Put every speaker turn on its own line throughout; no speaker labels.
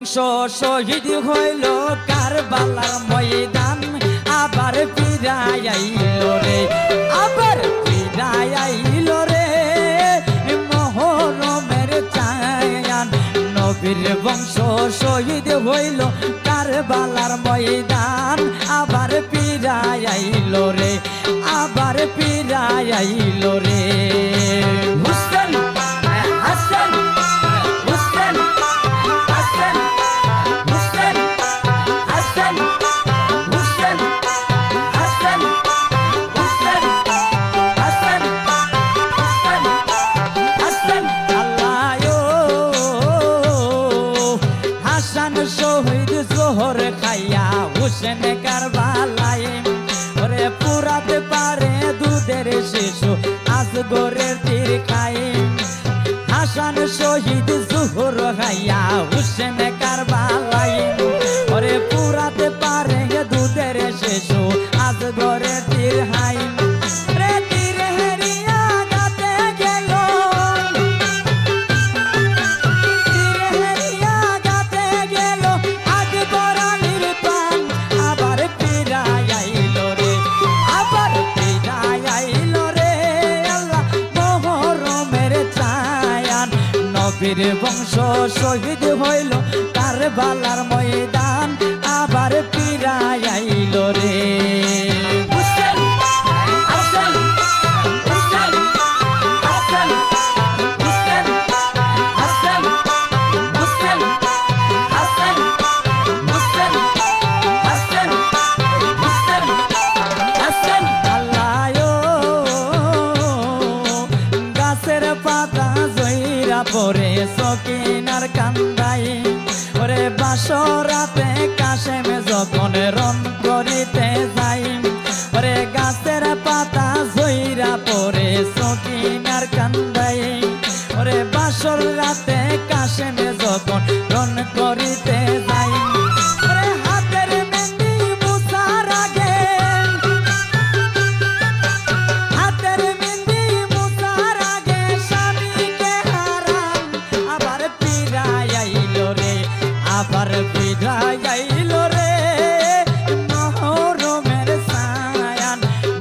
বংশ শহীদ হইল কারবালার ময়দান আবার ফিরাই আইল রে আবার ফিরাই আইল রে মুহররমের চায়ান নবীর বংশ শহীদ হইল কারবালার ময়দান আবার ফিরাই আইল রে আবার ফিরাই আইল রে হুসেন হাসান হুসেন হাসান হুসেন হাসান হুসেন হাসান হুসেন হাসান হুসেন হাসান আল্লাহো হাসান শহীদ জোহর খাইয়া হুসেন কারবালায় ওরে পুরাতে পারে দুধের শিশু আজ গোরের তীর খায় হাসান শহীদ জোহর খাইয়া হুসেন কারবালায় ওরে পুরাতে পারে দুধের শিশু আজ গোরের তীর হাই রে তীর হেরিয়া গাতে গেল তীর হেরিয়া গাতে গেল আজ গোরানির প্রাণ আবার ফিরাই আইল রে আবার ফিরাই আইল রে আল্লাহ মুহররমের চায়ান নবীর বংশ শহীদ হইল কারবালার ময়দান আবার ফিরাই আইল রে হুসেন হাসান হুসেন হাসান হুসেন হাসান হুসেন হাসান হুসেন হাসান হুসেন হাসান আল্লাহো গাছের পাতা জইরা পড়ে সকিনার কান্দাই ওরে বাসরাতে কাশেমে যখন রন করিতে যাই ওরে গাছের পাতা জইরা পড়ে সকিনার কান্দাই ওরে বাসর রাতে কাশেমে যখন রন করিতে যাই ওরে হাতের মেহেন্দি মুছার আগে হাতের মেহেন্দি মুছার আগে স্বামীকে হারান আবার ফিরাই আইল রে আবার ফিরাই আইল রে মুহররমের চায়ান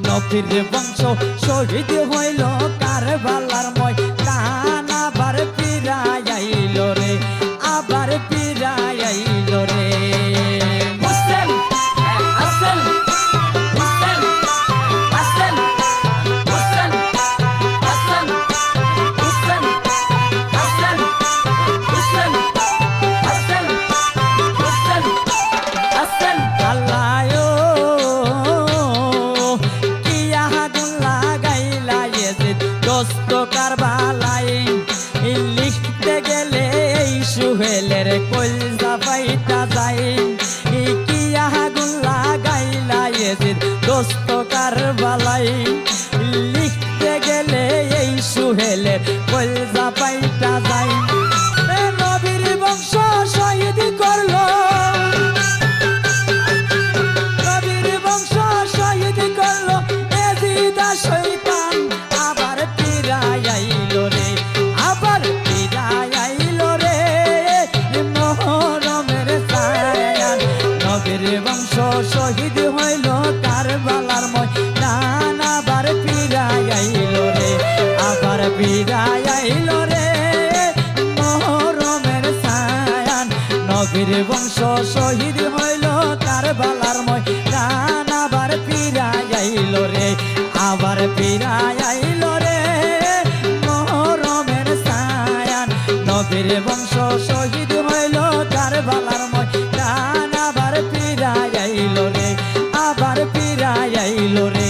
নবীর বংশ শহীদ হইল কারবালার ময়দান আবার ফিরাই আইল রে আবার ফিরাই আইল রে হুসেন হাসান হুসেন হাসান হুসেন হাসান হুসেন হাসান হুসেন হাসান হুসেন হাসান আল্লাহো কি আগুন লাগাইলা ইয়েজিদ দোস্ত কারবালায় লিখতে গেলে এই সুহেলের কলজা ফাইটা যায় কি আগুন লাগাইলা ইয়েজিদ দোস্ত কারবালায় লিখতে গেলে এই সুহেলের কলজা ফাইটা যায় নবীর বংশ শহীদ করলো নবীর বংশ শহীদ করলো এজিদা শয়তান আবার ফিরাই আইল রে আবার ফিরাই আইল রে মুহররমের চায়ান নবীর বংশ শহীদ হইল কারবালার ময়দান আবার ফিরাই আইল রে আবার ফিরাই আইল রে মুহররমের চায়ান নবীর বংশ শহীদ হইল কারবালার ময়দান আবার ফিরাই আইল রে আবার ফিরাই আইল রে মুহররমের চায়ান নবীর বংশ শহীদ হইল কারবালার ময়দান আবার ফিরাই আইল রে আবার ফিরাই আইল রে